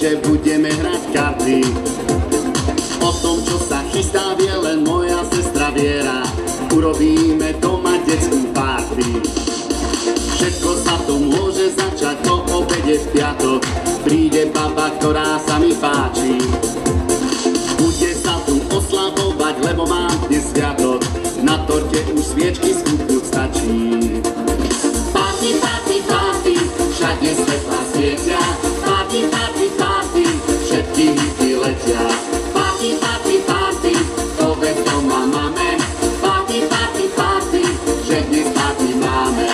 že budeme hrať karty. O tom, čo sa chystá, vie len moja sestra Viera. Urobíme doma detskú party. Všetko sa to môže začať po obede v piatok. Príde baba, ktorá sa mi páči. Bude sa tu oslavovať, lebo mám dnes sviatok. Na torte už sviečky skúpnuť stačí. Party, party, party, všade svetlá svietia. Party, party, party, všetky hity letia. Party, party, party, to veď doma máme. Party, party, party, že dnes party máme.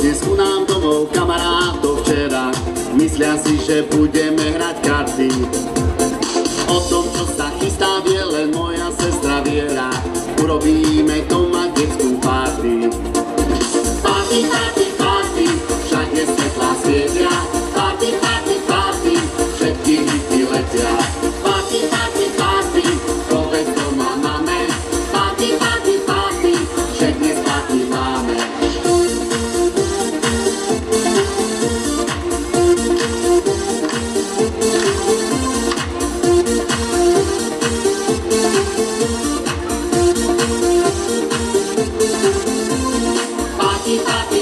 Dnesku nám domov kamarátov včera, myslia si, že budeme hrať karty. O tom, čo sa chystá, vie len moja sestra Viera. Urobíme doma detskú party. Party, party, party, všade svetlá svietia. Party, party, party, všetky hity letia. Party, party, party, to veď doma máme. Party, party, party, že dnes party máme. Party, party,